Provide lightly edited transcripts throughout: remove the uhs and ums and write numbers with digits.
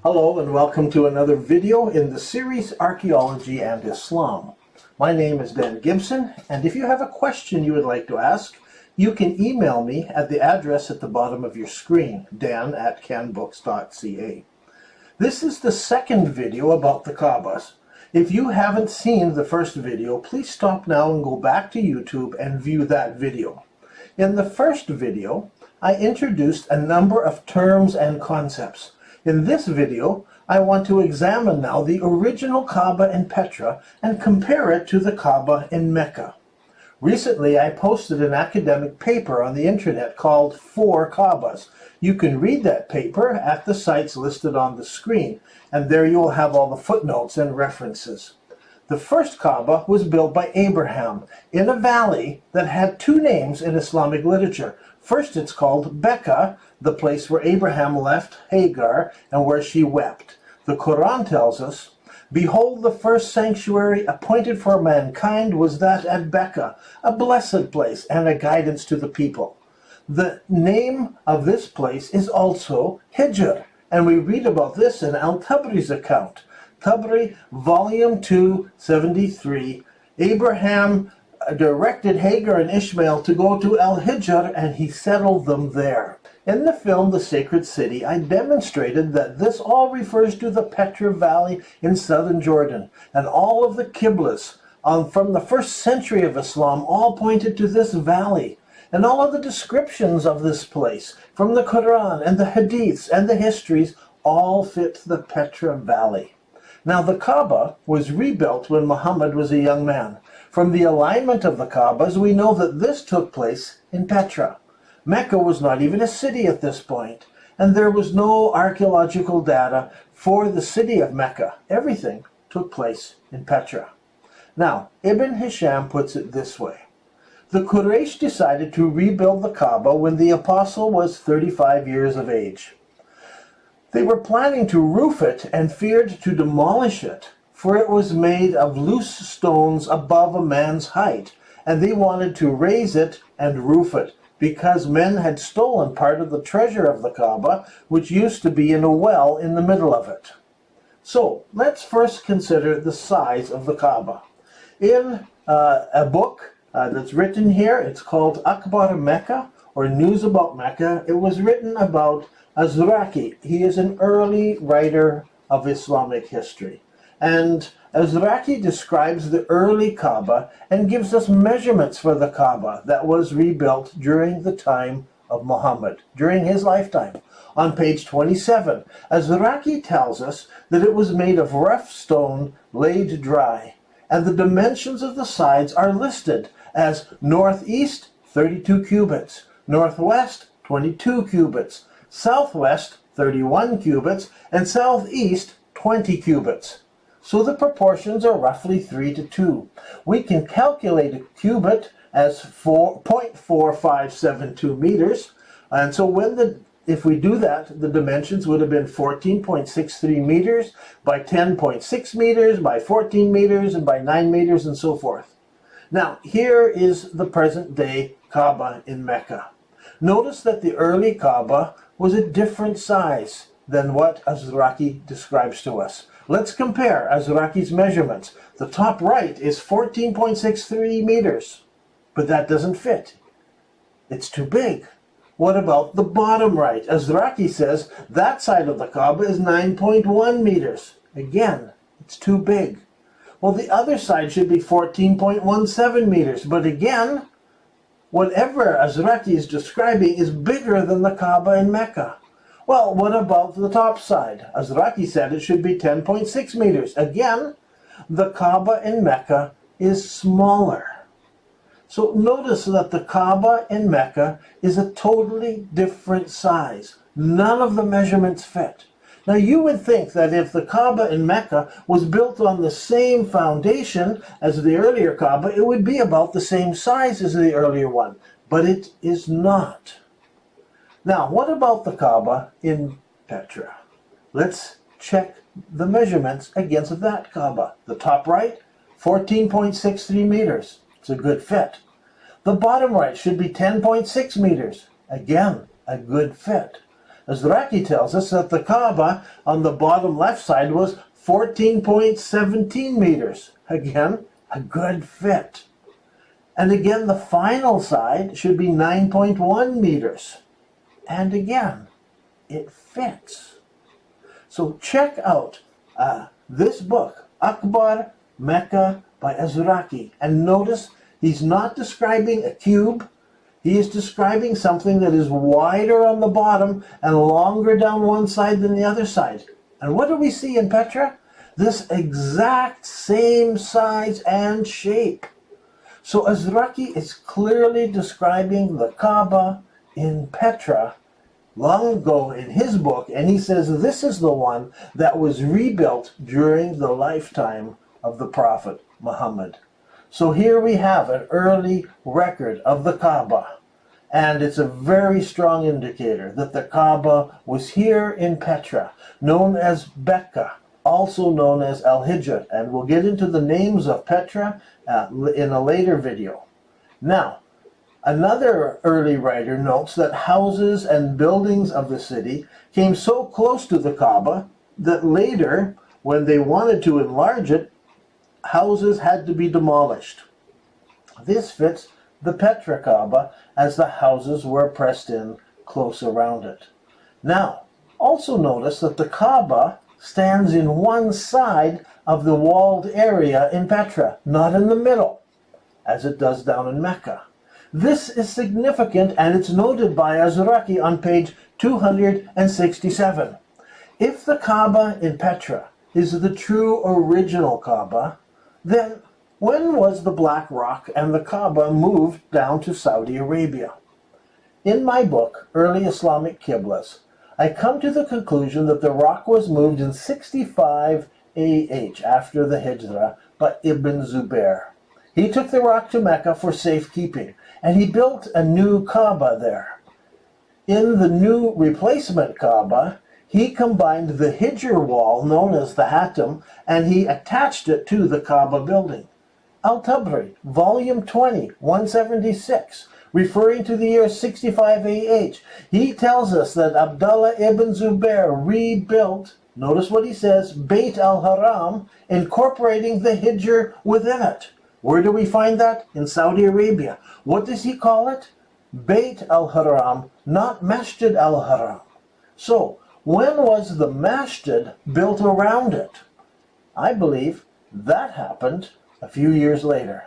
Hello and welcome to another video in the series Archaeology and Islam. My name is Dan Gibson, and if you have a question you would like to ask, you can email me at the address at the bottom of your screen, dan@canbooks.ca. This is the second video about the Kaabas. If you haven't seen the first video, please stop now and go back to YouTube and view that video. In the first video, I introduced a number of terms and concepts. In this video, I want to examine now the original Kaaba in Petra and compare it to the Kaaba in Mecca. Recently, I posted an academic paper on the internet called 4 Kaabas. You can read that paper at the sites listed on the screen, and there you will have all the footnotes and references. The first Kaaba was built by Abraham in a valley that had 2 names in Islamic literature. First, it's called Becca, the place where Abraham left Hagar and where she wept. The Quran tells us, "Behold, the first sanctuary appointed for mankind was that at Becca, a blessed place and a guidance to the people." The name of this place is also Hijr, and we read about this in Al-Tabri's account. Tabri, volume 2, 73. Abraham directed Hagar and Ishmael to go to Al-Hijr, and he settled them there. In the film The Sacred City, I demonstrated that this all refers to the Petra Valley in southern Jordan, and all of the Qiblas from the first century of Islam all pointed to this valley. And all of the descriptions of this place, from the Quran and the Hadiths and the histories, all fit the Petra Valley. Now the Kaaba was rebuilt when Muhammad was a young man. From the alignment of the Kaabas, we know that this took place in Petra. Mecca was not even a city at this point, and there was no archaeological data for the city of Mecca. Everything took place in Petra. Now, Ibn Hisham puts it this way. The Quraysh decided to rebuild the Kaaba when the apostle was 35 years of age. They were planning to roof it and feared to demolish it, for it was made of loose stones above a man's height, and they wanted to raise it and roof it, because men had stolen part of the treasure of the Kaaba, which used to be in a well in the middle of it. So, let's first consider the size of the Kaaba. In a book that's written here, it's called Akbar Mecca, or News About Mecca. It was written about Azraqi. He is an early writer of Islamic history. And Azraqi describes the early Kaaba and gives us measurements for the Kaaba that was rebuilt during the time of Muhammad, during his lifetime. On page 27, Azraqi tells us that it was made of rough stone laid dry, and the dimensions of the sides are listed as northeast 32 cubits, northwest 22 cubits, southwest 31 cubits, and southeast 20 cubits. So the proportions are roughly 3 to 2. We can calculate a cubit as 4.4572 meters, and so if we do that, the dimensions would have been 14.63 meters by 10.6 meters by 14 meters and by 9 meters and so forth. Now, here is the present-day Kaaba in Mecca. Notice that the early Kaaba was a different size than what Azraqi describes to us. Let's compare Azraqi's measurements. The top right is 14.63 meters, but that doesn't fit. It's too big. What about the bottom right? Azraqi says that side of the Kaaba is 9.1 meters. Again, it's too big. Well, the other side should be 14.17 meters, but again, whatever Azraqi is describing is bigger than the Kaaba in Mecca. Well, what about the top side? Azraqi said it should be 10.6 meters. Again, the Kaaba in Mecca is smaller. So notice that the Kaaba in Mecca is a totally different size. None of the measurements fit. Now you would think that if the Kaaba in Mecca was built on the same foundation as the earlier Kaaba, it would be about the same size as the earlier one, but it is not. Now, what about the Kaaba in Petra? Let's check the measurements against that Kaaba. The top right, 14.63 meters. It's a good fit. The bottom right should be 10.6 meters. Again, a good fit. Azraqi tells us that the Kaaba on the bottom left side was 14.17 meters. Again, a good fit. And again, the final side should be 9.1 meters. And again, it fits. So check out this book, Akbar Mecca by Azraqi. And notice he's not describing a cube. He is describing something that is wider on the bottom and longer down one side than the other side. And what do we see in Petra? This exact same size and shape. So Azraqi is clearly describing the Kaaba in Petra long ago in his book, and he says this is the one that was rebuilt during the lifetime of the Prophet Muhammad. So here we have an early record of the Kaaba, and it's a very strong indicator that the Kaaba was here in Petra, known as Becca, also known as Al-Hijr, and we'll get into the names of Petra in a later video. Now, another early writer notes that houses and buildings of the city came so close to the Kaaba that later, when they wanted to enlarge it, houses had to be demolished. This fits the Petra Kaaba as the houses were pressed in close around it. Now, also notice that the Kaaba stands in one side of the walled area in Petra, not in the middle, as it does down in Mecca. This is significant, and it's noted by Azraqi on page 267. If the Kaaba in Petra is the true original Kaaba, then when was the Black Rock and the Kaaba moved down to Saudi Arabia? In my book, Early Islamic Qiblas, I come to the conclusion that the rock was moved in 65 AH after the Hijrah by Ibn Zubair. He took the rock to Mecca for safekeeping, and he built a new Kaaba there. In the new replacement Kaaba, he combined the Hijr wall, known as the Hatim, and he attached it to the Kaaba building. Al-Tabri, volume 20, 176, referring to the year 65 AH, he tells us that Abdullah ibn Zubair rebuilt, notice what he says, Bayt al-Haram, incorporating the Hijr within it. Where do we find that? In Saudi Arabia. What does he call it? Bayt al-Haram, not Masjid al-Haram. So, when was the Masjid built around it? I believe that happened a few years later.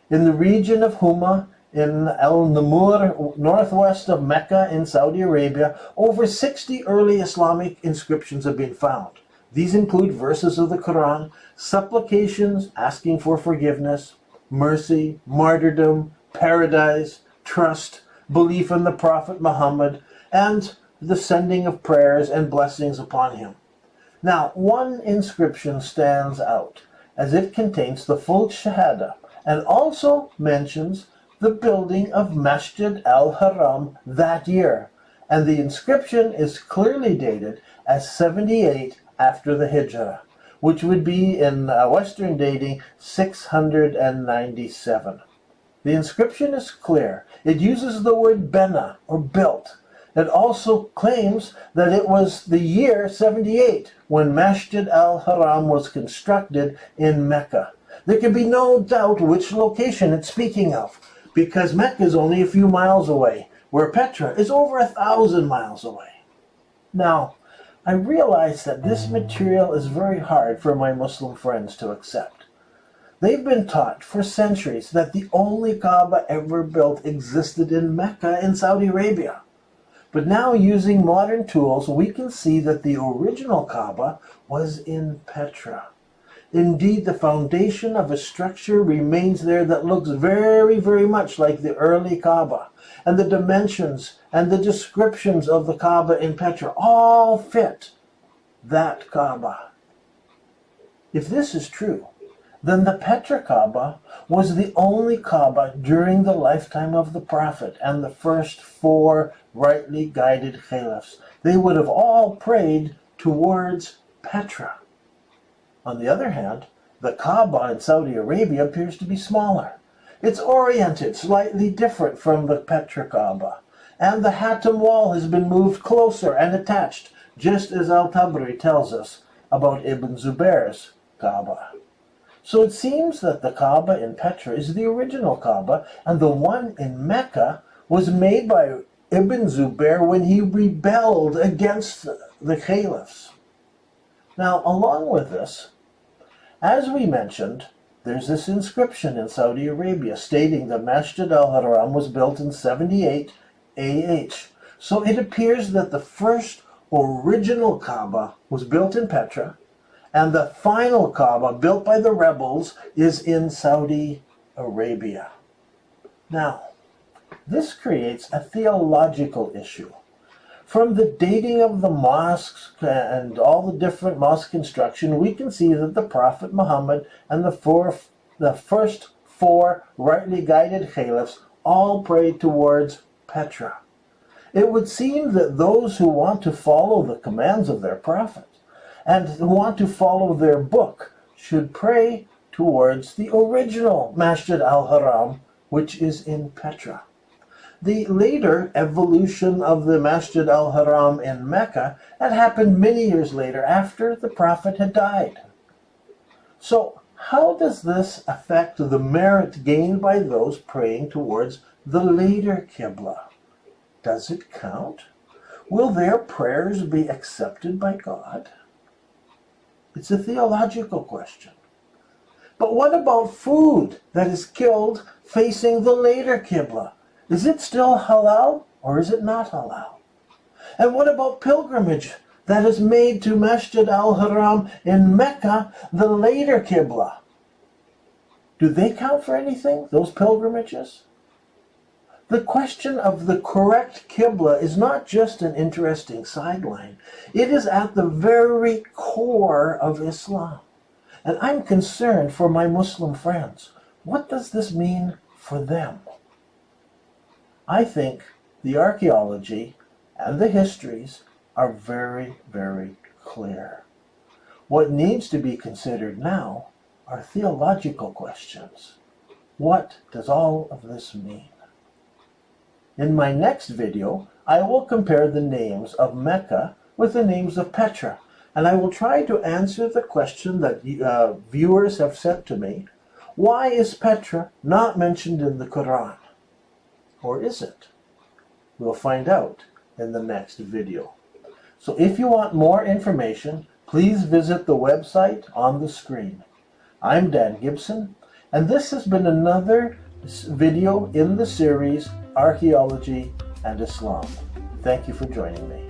In the region of Huma, in Al-Namur, northwest of Mecca in Saudi Arabia, over 60 early Islamic inscriptions have been found. These include verses of the Quran, supplications asking for forgiveness, mercy, martyrdom, paradise, trust, belief in the Prophet Muhammad, and the sending of prayers and blessings upon him. Now, one inscription stands out, as it contains the full Shahada, and also mentions the building of Masjid al-Haram that year, and the inscription is clearly dated as 78 after the Hijrah, which would be in Western dating 697. The inscription is clear. It uses the word bena, or built. It also claims that it was the year 78 when Masjid al-Haram was constructed in Mecca. There can be no doubt which location it's speaking of, because Mecca is only a few miles away, where Petra is over 1,000 miles away. Now, I realize that this material is very hard for my Muslim friends to accept. They've been taught for centuries that the only Kaaba ever built existed in Mecca in Saudi Arabia. But now, using modern tools, we can see that the original Kaaba was in Petra. Indeed, the foundation of a structure remains there that looks very, very much like the early Kaaba. And the dimensions and the descriptions of the Kaaba in Petra all fit that Kaaba. If this is true, then the Petra Kaaba was the only Kaaba during the lifetime of the Prophet and the first 4 rightly guided caliphs. They would have all prayed towards Petra. On the other hand, the Kaaba in Saudi Arabia appears to be smaller. It's oriented slightly different from the Petra Kaaba. and the Hatim wall has been moved closer and attached, just as Al-Tabari tells us about Ibn Zubair's Kaaba. So it seems that the Kaaba in Petra is the original Kaaba, and the one in Mecca was made by Ibn Zubair when he rebelled against the caliphs. Now, along with this, as we mentioned, there's this inscription in Saudi Arabia stating that Masjid al-Haram was built in 78 AH. So it appears that the first original Kaaba was built in Petra, and the final Kaaba, built by the rebels, is in Saudi Arabia. Now, this creates a theological issue. From the dating of the mosques and all the different mosque construction, we can see that the Prophet Muhammad and the first four rightly guided caliphs all prayed towards Petra. It would seem that those who want to follow the commands of their prophet and who want to follow their book should pray towards the original Masjid al-Haram, which is in Petra. The later evolution of the Masjid al-Haram in Mecca had happened many years later after the Prophet had died. So how does this affect the merit gained by those praying towards the later Qibla? Does it count? Will their prayers be accepted by God? It's a theological question. But what about food that is killed facing the later Qibla? Is it still halal or is it not halal? And what about pilgrimage that is made to Masjid al-Haram in Mecca, the later Qibla? Do they count for anything, those pilgrimages? The question of the correct Qibla is not just an interesting sideline. It is at the very core of Islam. And I'm concerned for my Muslim friends. What does this mean for them? I think the archaeology and the histories are very, very clear. What needs to be considered now are theological questions. What does all of this mean? In my next video, I will compare the names of Mecca with the names of Petra, and I will try to answer the question that viewers have sent to me. Why is Petra not mentioned in the Quran? Or is it? We'll find out in the next video. So if you want more information, please visit the website on the screen. I'm Dan Gibson, and this has been another video in the series Archaeology and Islam. Thank you for joining me.